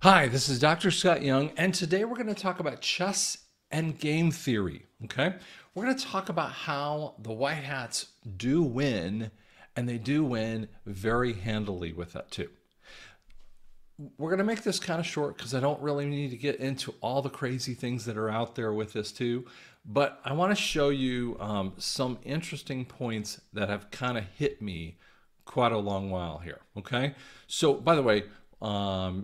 Hi, this is Dr. Scott Young, and today we're going to talk about chess and game theory. Okay, we're going to talk about how the White Hats do win, and they do win very handily with that too. We're going to make this kind of short because I don't really need to get into all the crazy things that are out there with this too, but I want to show you some interesting points that have kind of hit me quite a long while here. Okay, so by the way, go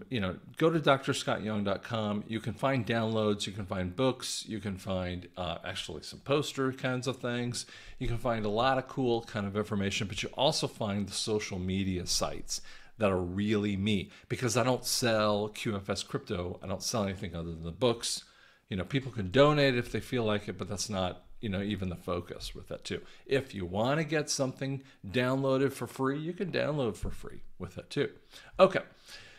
to drscottyoung.com. You can find downloads, you can find books, you can find actually some poster kinds of things. You can find a lot of cool kind of information, but you also find the social media sites that are really me, because I don't sell QFS crypto. I don't sell anything other than the books. People can donate if they feel like it, but that's not, even the focus with that too. If you want to get something downloaded for free, you can download for free with that too. Okay.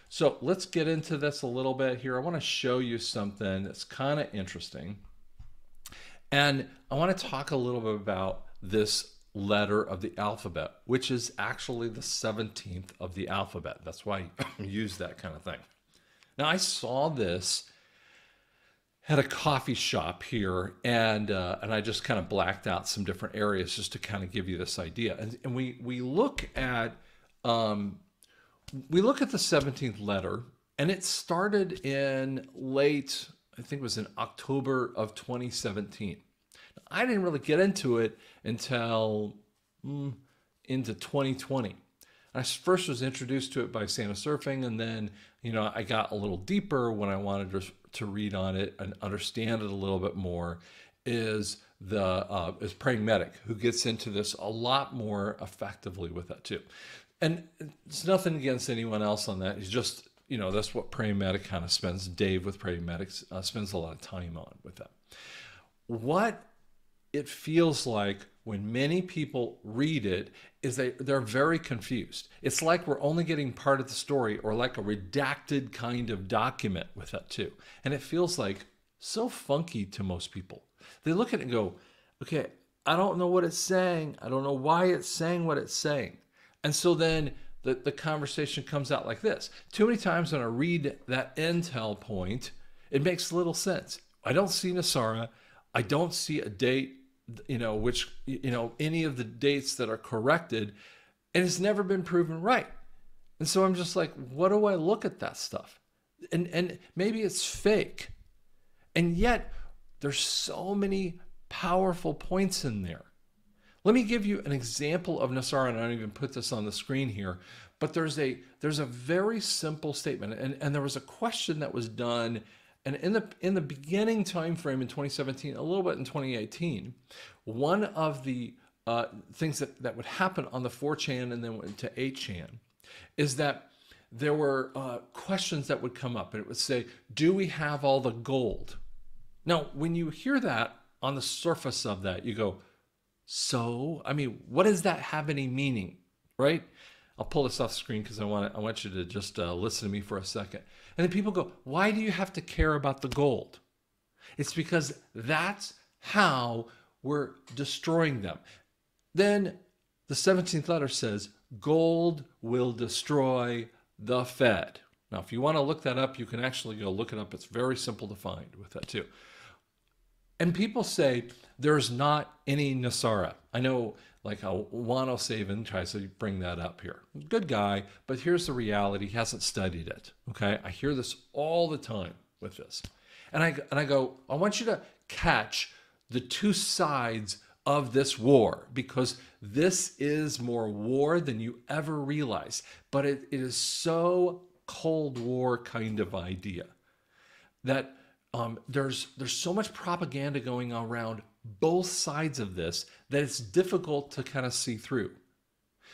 So let's get into this a little bit here. I want to show you something that's kind of interesting. And I want to talk a little bit about this letter of the alphabet, which is actually the 17th of the alphabet. That's why I use that kind of thing. Now, I saw this at a coffee shop here, and I just kind of blacked out some different areas just to kind of give you this idea. And we look at the 17th letter, and it started in late, I think it was in October of 2017. I didn't really get into it until into 2020. I first was introduced to it by Santa Surfing, and then I got a little deeper when I wanted to read on it and understand it a little bit more. Is Praying Medic, who gets into this a lot more effectively with that too. And it's nothing against anyone else on that. He's just, that's what Praying Medic kind of spends. Dave with Praying Medic spends a lot of time on with that. What it feels like when many people read it is they're very confused. It's like we're only getting part of the story, or like a redacted kind of document with that too. And it feels like so funky to most people. They look at it and go, okay, I don't know what it's saying. I don't know why it's saying what it's saying. And so then the conversation comes out like this. Too many times when I read that intel point, it makes little sense. I don't see NESARA. I don't see a date, which, any of the dates that are corrected, and it's never been proven right. And so I'm just like, what do I look at that stuff? And maybe it's fake. And yet there's so many powerful points in there. Let me give you an example of NESARA, and I don't even put this on the screen here, but there's a very simple statement, and there was a question that was done, and in the beginning time frame in 2017, a little bit in 2018, one of the things that would happen on the 4chan and then went to 8chan is that there were questions that would come up, and it would say, do we have all the gold? Now, when you hear that on the surface of that, you go, so, what does that have any meaning, right? I'll pull this off the screen because I want you to just listen to me for a second. And then people go, why do you have to care about the gold? It's because that's how we're destroying them. Then the 17th letter says, gold will destroy the Fed. Now, if you want to look that up, you can actually go look it up. It's very simple to find with that too. And people say there's not any NESARA. I know, like Wano Saban tries to bring that up here. Good guy, but here's the reality. He hasn't studied it. Okay, I hear this all the time with this, and I go, I want you to catch the two sides of this war, because this is more war than you ever realize. But it is so Cold War kind of idea that. There's so much propaganda going around both sides of this that it's difficult to kind of see through.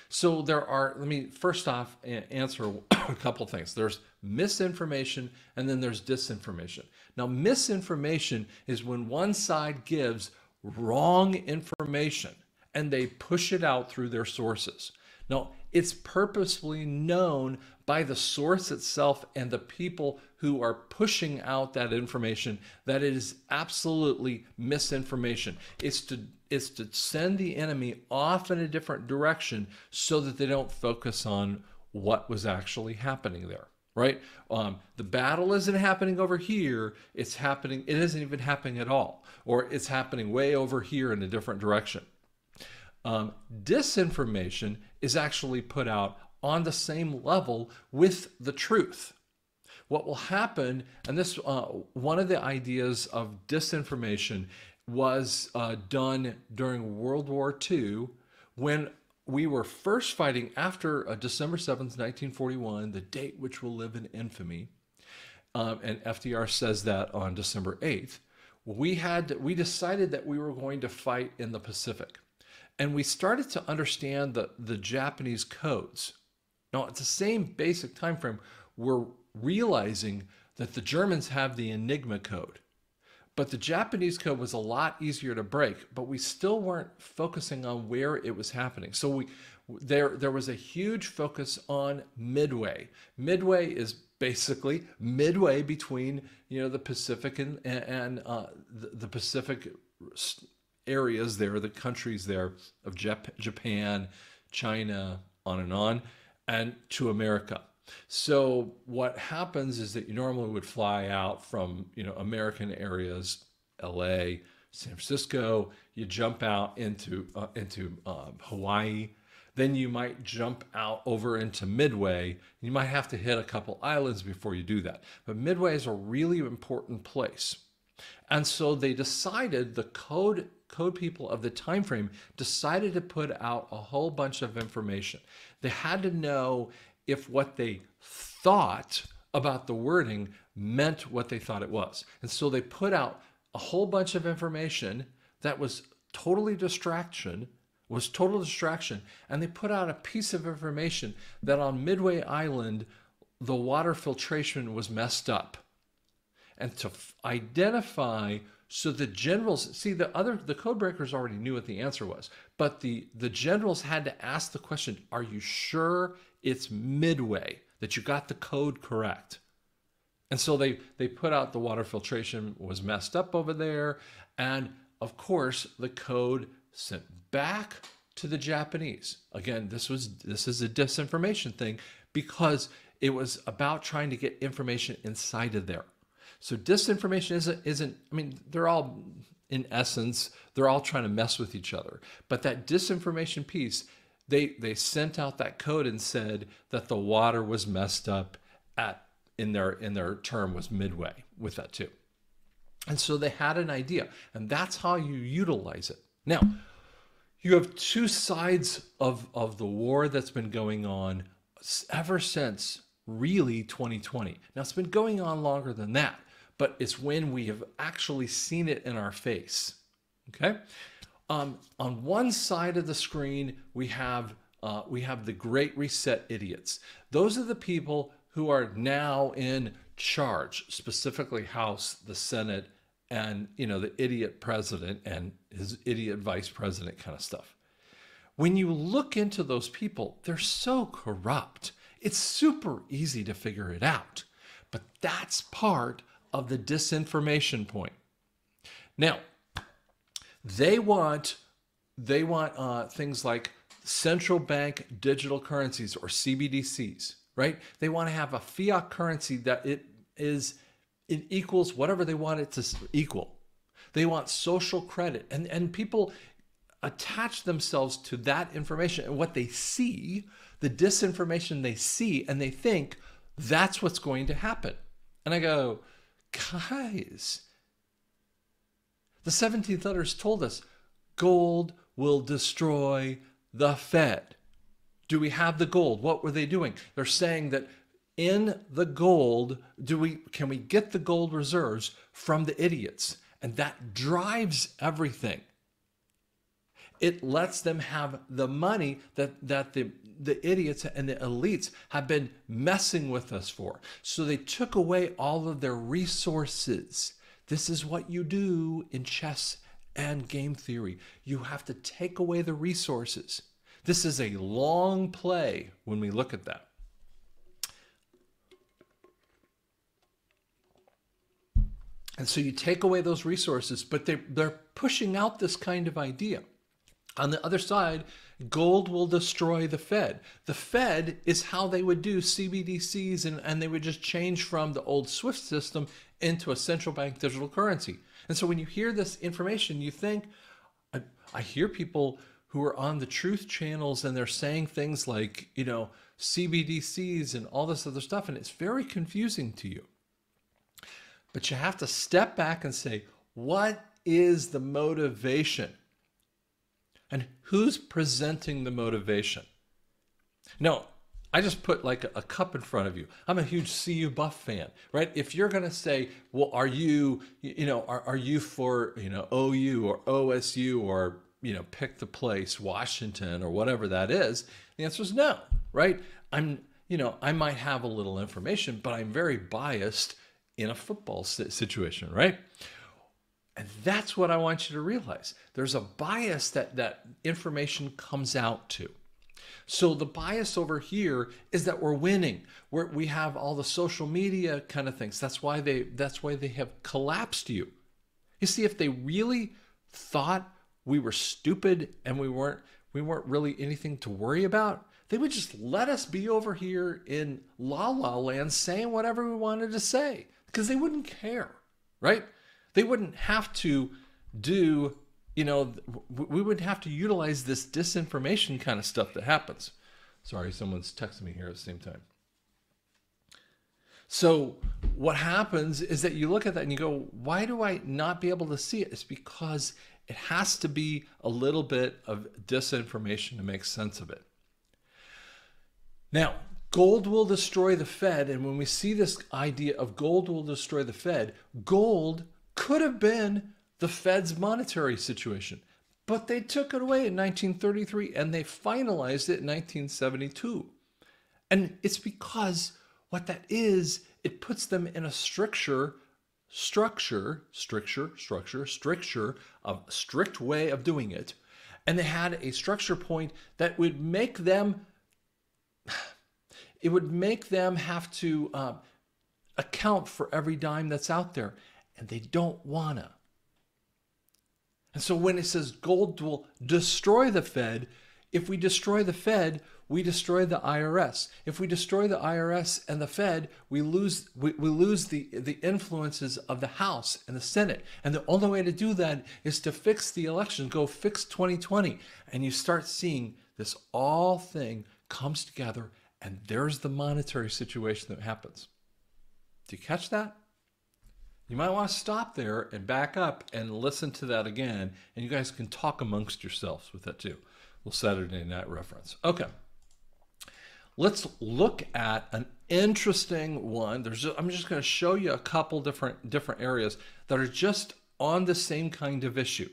So let me first off answer a couple of things. There's misinformation, and then there's disinformation. Now, misinformation is when one side gives wrong information and they push it out through their sources. Now, it's purposefully known by the source itself and the people who are pushing out that information that it is absolutely misinformation. It's to send the enemy off in a different direction so that they don't focus on what was actually happening there, right? The battle isn't happening over here. It's happening. It isn't even happening at all, or it's happening way over here in a different direction. Disinformation is actually put out on the same level with the truth. What will happen, and this one of the ideas of disinformation was done during World War II, when we were first fighting after December 7th, 1941, the date which will live in infamy. And FDR says that on December 8th. We decided that we were going to fight in the Pacific. And we started to understand the Japanese codes. Now, at the same basic time frame, we're realizing that the Germans have the Enigma code. But the Japanese code was a lot easier to break, but we still weren't focusing on where it was happening. So there was a huge focus on Midway. Midway is basically midway between the Pacific and the Pacific areas there, the countries there of Japan, China, on, and to America. So what happens is that you normally would fly out from American areas, LA, San Francisco. You jump out into Hawaii. Then you might jump out over into Midway. You might have to hit a couple islands before you do that. But Midway is a really important place. And so they decided, the code people of the time frame decided to put out a whole bunch of information. They had to know if what they thought about the wording meant what they thought it was. And so they put out a whole bunch of information that was total distraction, and they put out a piece of information that on Midway Island, the water filtration was messed up. And to identify, so the generals, see, the code breakers already knew what the answer was, but the generals had to ask the question, are you sure it's Midway, that you got the code correct? And so they put out the water filtration was messed up over there. And of course, the code sent back to the Japanese. Again, this is a disinformation thing, because it was about trying to get information inside of there. So disinformation isn't, I mean, they're all, in essence, they're all trying to mess with each other. But that disinformation piece, they sent out that code and said that the water was messed up in their term was Midway with that too. And so they had an idea, and that's how you utilize it. Now, you have two sides of the war that's been going on ever since really 2020. Now, it's been going on longer than that, but it's when we have actually seen it in our face. Okay? On one side of the screen, we have the Great Reset idiots. Those are the people who are now in charge, specifically House, the Senate, and the idiot president and his idiot vice president kind of stuff. When you look into those people, they're so corrupt. It's super easy to figure it out, but that's part of the disinformation point. Now, they want things like central bank digital currencies, or CBDCs, right? They want to have a fiat currency that it equals whatever they want it to equal. They want social credit, and people attach themselves to that information and what they see, the disinformation they see, and they think that's what's going to happen. And I go, guys, the 17th letters told us gold will destroy the Fed. Do we have the gold? What were they doing? They're saying that in the gold, can we get the gold reserves from the idiots? And that drives everything. It lets them have the money that the idiots and the elites have been messing with us for. So they took away all of their resources. This is what you do in chess and game theory. You have to take away the resources. This is a long play when we look at that. And so you take away those resources, but they're pushing out this kind of idea. On the other side, Gold will destroy the Fed. The Fed is how they would do CBDCs, and they would just change from the old SWIFT system into a central bank digital currency. And so when you hear this information, you think, I hear people who are on the truth channels and they're saying things like, CBDCs and all this other stuff, and it's very confusing to you. But you have to step back and say, what is the motivation? And who's presenting the motivation? No, I just put like a cup in front of you. I'm a huge CU Buff fan, right? If you're going to say, well, are you for, OU or OSU or, pick the place, Washington or whatever that is, the answer is no, right? I might have a little information, but I'm very biased in a football situation, right? And that's what I want you to realize. There's a bias that information comes out to. So the bias over here is that we're winning. We have all the social media kind of things. That's why they have collapsed you. You see, if they really thought we were stupid and we weren't really anything to worry about, they would just let us be over here in la la land saying whatever we wanted to say, because they wouldn't care, right? They wouldn't have to do, we wouldn't have to utilize this disinformation kind of stuff that happens. Sorry, someone's texting me here at the same time. So what happens is that you look at that and you go, why do I not be able to see it? It's because it has to be a little bit of disinformation to make sense of it. Now, gold will destroy the Fed. And when we see this idea of gold will destroy the Fed, gold could have been the Fed's monetary situation, but they took it away in 1933 and they finalized it in 1972. And it's because what that is, it puts them in a strict way of doing it. And they had a structure point that would make them, it would make them have to account for every dime that's out there. And they don't wanna. And so when it says gold will destroy the Fed, if we destroy the Fed, we destroy the IRS. If we destroy the IRS and the Fed, we lose the influences of the House and the Senate. And the only way to do that is to fix the election, go fix 2020. And you start seeing this all thing comes together, and there's the monetary situation that happens. Do you catch that? You might want to stop there and back up and listen to that again, and you guys can talk amongst yourselves with that too. Little Saturday night reference. Okay. Let's look at an interesting one. I'm just going to show you a couple different areas that are just on the same kind of issue.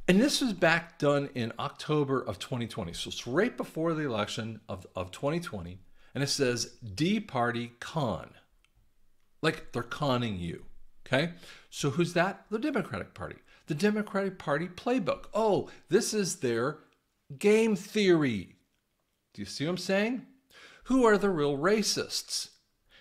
And this was back done in October of 2020. So it's right before the election of 2020. And it says D Party con. Like they're conning you. Okay, so who's that? The Democratic Party. The Democratic Party playbook. Oh, this is their game theory. Do you see what I'm saying? Who are the real racists?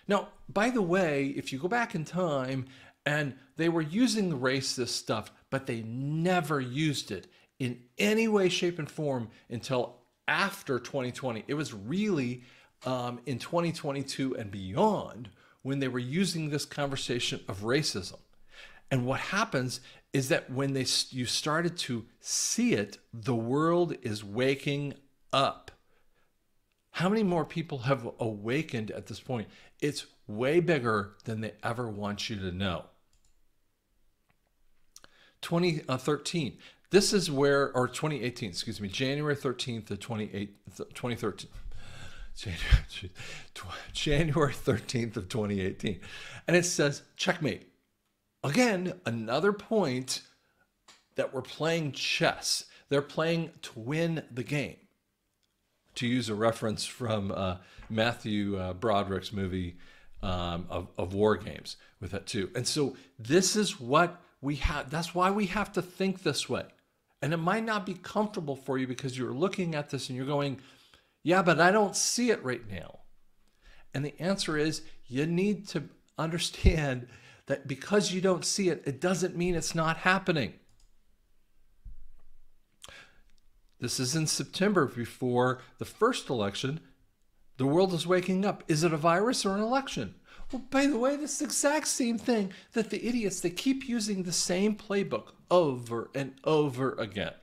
Now, by the way, if you go back in time, and they were using the racist stuff, but they never used it in any way, shape, and form until after 2020. It was really in 2022 and beyond when they were using this conversation of racism. And what happens is that when you started to see it, the world is waking up. How many more people have awakened at this point? It's way bigger than they ever want you to know. 2013. This is where, or 2018, excuse me, January 13th of 2013. January 13th of 2018. And it says, checkmate. Again, another point that we're playing chess. They're playing to win the game. To use a reference from Matthew Broderick's movie of War Games with that too. And so this is what we have. That's why we have to think this way. And it might not be comfortable for you because you're looking at this and you're going, yeah, but I don't see it right now. And the answer is you need to understand that because you don't see it, it doesn't mean it's not happening. This is in September before the first election. The world is waking up. Is it a virus or an election? Well, by the way, this is the exact same thing that the idiots, they keep using the same playbook over and over again.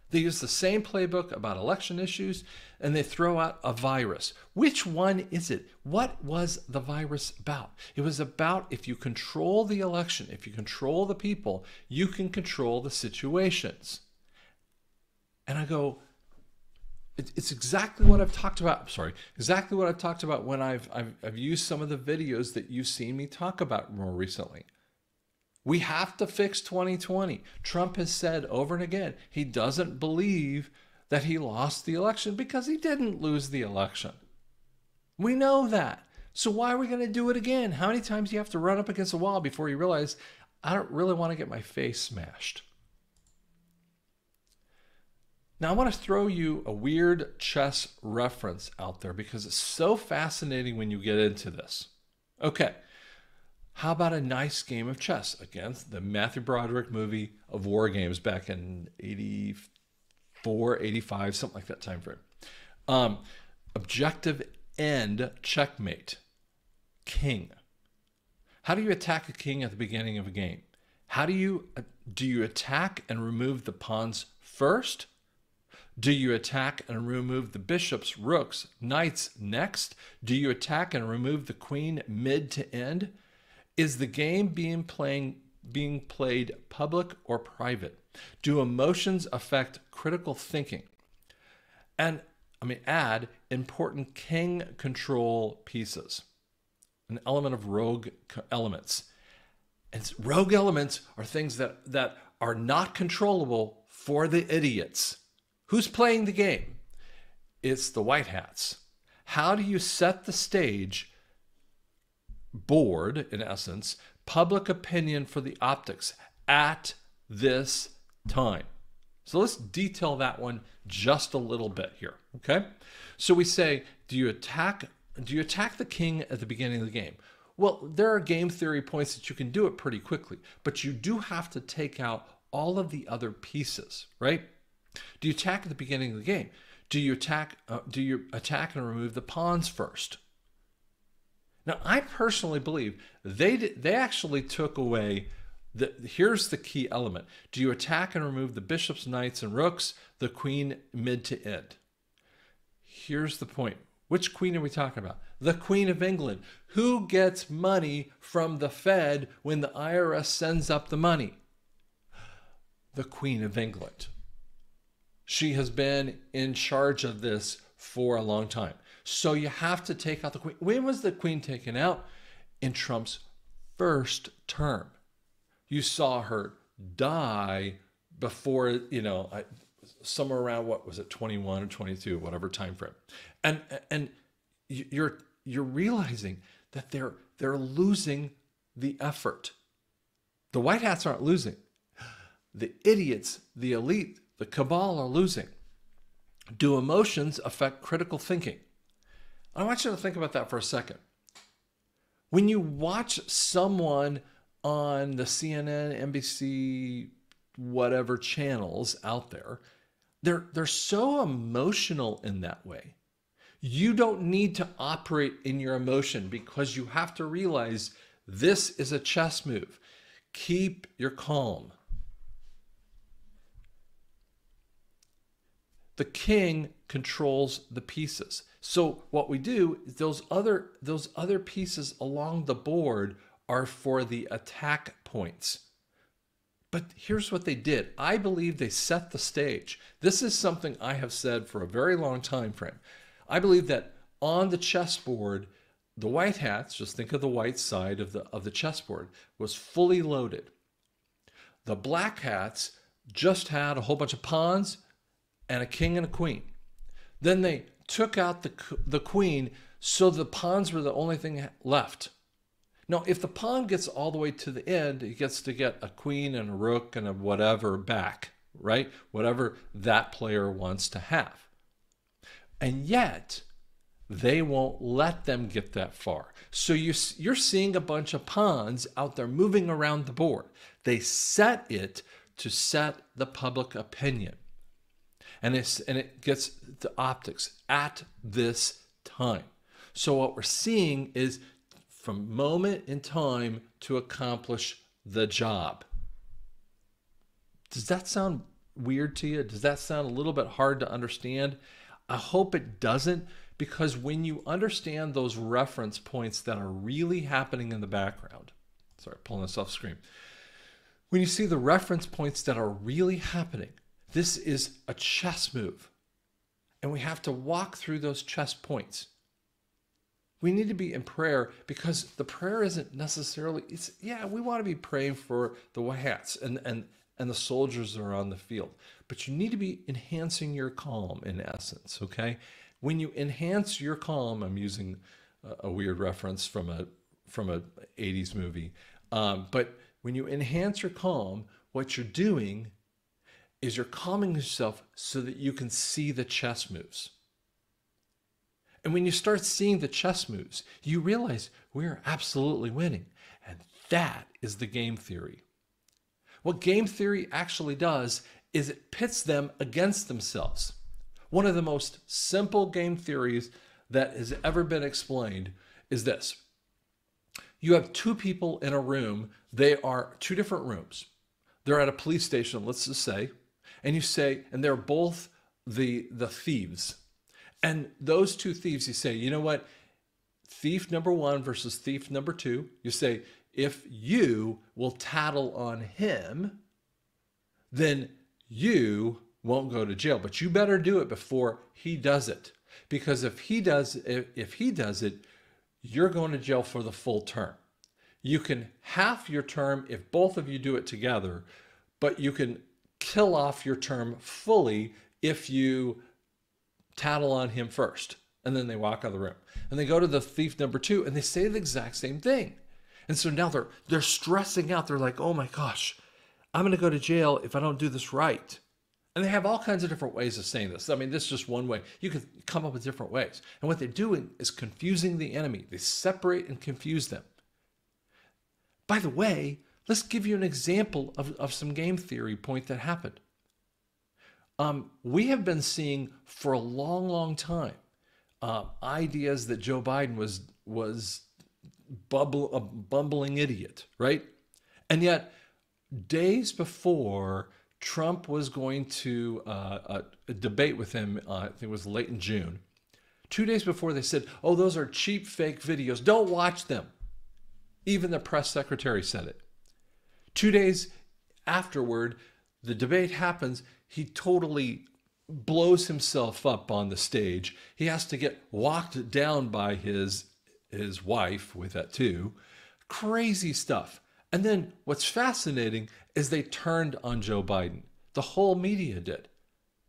They use the same playbook about election issues, and they throw out a virus. Which one is it? What was the virus about? It was about, if you control the election, if you control the people, you can control the situations. And I go, it's exactly what I've talked about. I'm sorry, exactly what I've talked about when I've used some of the videos that you've seen me talk about more recently. We have to fix 2020. Trump has said over and again, he doesn't believe that he lost the election because he didn't lose the election. We know that. So why are we going to do it again? How many times do you have to run up against a wall before you realize, I don't really want to get my face smashed? Now, I want to throw you a weird chess reference out there because it's so fascinating when you get into this. Okay. How about a nice game of chess? Again, the Matthew Broderick movie of War Games back in 84, 85, something like that time frame. Objective end, checkmate. King. How do you attack a king at the beginning of a game? How do you attack and remove the pawns first? Do you attack and remove the bishops, rooks, knights next? Do you attack and remove the queen mid to end? Is the game being played public or private? Do emotions affect critical thinking? And add important king control pieces, an element of rogue elements. And rogue elements are things that are not controllable for the idiots. Who's playing the game? It's the white hats. How do you set the stage board, in essence, public opinion for the optics at this time? So let's detail that one just a little bit here, okay? So we say, do you attack the king at the beginning of the game? Well, there are game theory points that you can do it pretty quickly, but you do have to take out all of the other pieces, right? Do you attack at the beginning of the game? Do you attack and remove the pawns first? Now, I personally believe they actually took away here's the key element. Do you attack and remove the bishops, knights, and rooks, the queen mid to end? Here's the point. Which queen are we talking about? The Queen of England. Who gets money from the Fed when the IRS sends up the money? The Queen of England. She has been in charge of this for a long time. So you have to take out the queen. When was the queen taken out? In Trump's first term. You saw her die before, somewhere around, what was it, 21 or 22, whatever time frame. And you're realizing that they're losing the effort. The white hats aren't losing. The idiots, the elite, the cabal are losing. Do emotions affect critical thinking? I want you to think about that for a second. When you watch someone on the CNN, NBC, whatever channels out there, they're so emotional in that way. You don't need to operate in your emotion because you have to realize this is a chess move. Keep your calm. The king controls the pieces. So what we do is those other pieces along the board are for the attack points. But here's what they did. I believe they set the stage. This is something I have said for a very long time frame. I believe that on the chessboard, the white hats, just think of the white side of the chessboard, was fully loaded. The black hats just had a whole bunch of pawns and a king and a queen. Then they took out the queen, so the pawns were the only thing left. Now, if the pawn gets all the way to the end, he gets to get a queen and a rook and a whatever back, right? Whatever that player wants to have. And yet, they won't let them get that far. So you're seeing a bunch of pawns out there moving around the board. They set it to set the public opinion. and it gets the optics at this time. So what we're seeing is from moment in time to accomplish the job. Does that sound weird to you? Does that sound a little bit hard to understand? I hope it doesn't, because when you understand those reference points that are really happening in the background, sorry, pulling this off screen. When you see the reference points that are really happening, this is a chess move. And we have to walk through those chess points. We need to be in prayer, because the prayer isn't necessarily, we want to be praying for the white hats and the soldiers that are on the field. But you need to be enhancing your calm, in essence, okay? When you enhance your calm, I'm using a weird reference from a 80s movie, but when you enhance your calm, what you're doing is you're calming yourself so that you can see the chess moves. And when you start seeing the chess moves, you realize we're absolutely winning. And that is the game theory. What game theory actually does is it pits them against themselves. One of the most simple game theories that has ever been explained is this. You have two people in a room. They are two different rooms. They're at a police station, let's just say, and they're both the thieves. And those two thieves, you say, you know what? Thief number one versus thief number two. You say, if you will tattle on him, then you won't go to jail. But you better do it before he does it. Because if he does it, you're going to jail for the full term. You can half your term if both of you do it together, but you can kill off your term fully if you tattle on him first. And then they walk out of the room. And they go to the thief number two and they say the exact same thing. And so now they're stressing out. They're like, oh my gosh, I'm going to go to jail if I don't do this right. And they have all kinds of different ways of saying this. I mean, this is just one way. You can come up with different ways. And what they're doing is confusing the enemy. They separate and confuse them. By the way, let's give you an example of some game theory point that happened. We have been seeing for a long, long time ideas that Joe Biden was a bumbling idiot, right? And yet, days before Trump was going to debate with him, I think it was late in June, 2 days before they said, oh, those are cheap fake videos. Don't watch them. Even the press secretary said it. 2 days afterward, the debate happens. He totally blows himself up on the stage. He has to get walked down by his wife with that too. Crazy stuff. And then what's fascinating is they turned on Joe Biden. The whole media did.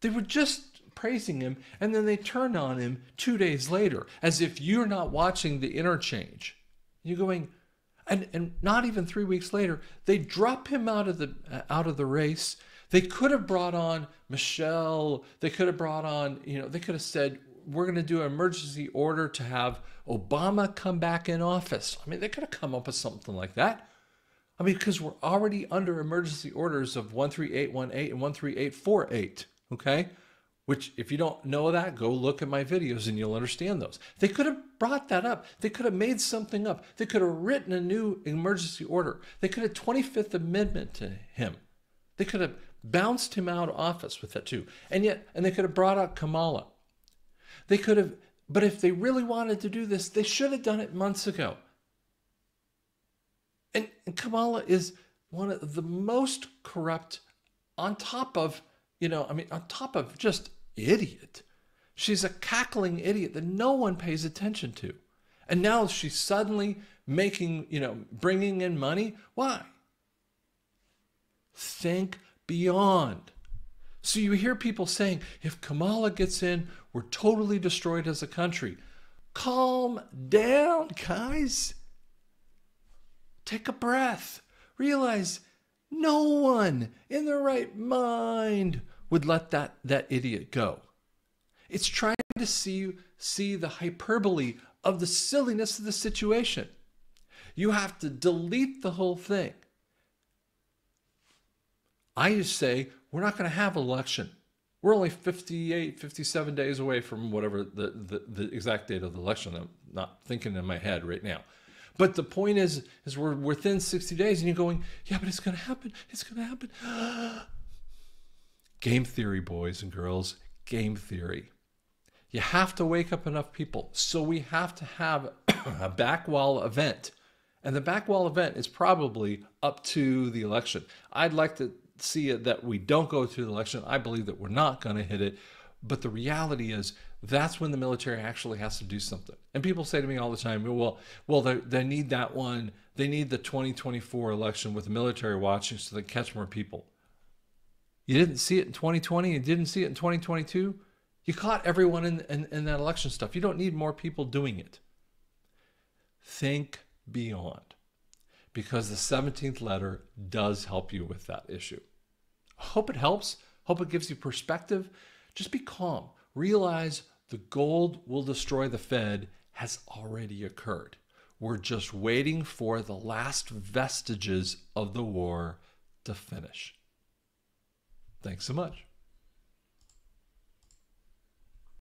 They were just praising him, and then they turned on him 2 days later, as if you're not watching the interchange. You're going, and not even 3 weeks later, they drop him out of the race. They could have brought on Michelle. They could have brought on, they could have said, we're going to do an emergency order to have Obama come back in office. I mean, they could have come up with something like that. I mean, because we're already under emergency orders of 13818 and 13848, okay? Which, if you don't know that, go look at my videos and you'll understand those. They could have brought that up. They could have made something up. They could have written a new emergency order. They could have 25th Amendment to him. They could have bounced him out of office with that too. And they could have brought out Kamala. They could have, but if they really wanted to do this, they should have done it months ago. And Kamala is one of the most corrupt, on top of just idiot. She's a cackling idiot that no one pays attention to. And now she's suddenly bringing in money. Why? Think beyond. So you hear people saying, if Kamala gets in, we're totally destroyed as a country. Calm down, guys. Take a breath. Realize no one in their right mind would let that idiot go. It's trying to see the hyperbole of the silliness of the situation. You have to delete the whole thing. I just say, we're not going to have an election. We're only 58, 57 days away from whatever the exact date of the election. I'm not thinking in my head right now. But the point is we're within 60 days and you're going, yeah, but it's going to happen. It's going to happen. Game theory, boys and girls, game theory. You have to wake up enough people. So we have to have a back wall event. And the back wall event is probably up to the election. I'd like to see it that we don't go to the election. I believe that we're not going to hit it. But the reality is that's when the military actually has to do something. And people say to me all the time, well, they need that one. They need the 2024 election with the military watching so they catch more people. You didn't see it in 2020. You didn't see it in 2022. You caught everyone in that election stuff. You don't need more people doing it. Think beyond, because the 17th letter does help you with that issue. I hope it helps. Hope it gives you perspective. Just be calm. Realize the gold will destroy the Fed has already occurred. We're just waiting for the last vestiges of the war to finish. Thanks so much.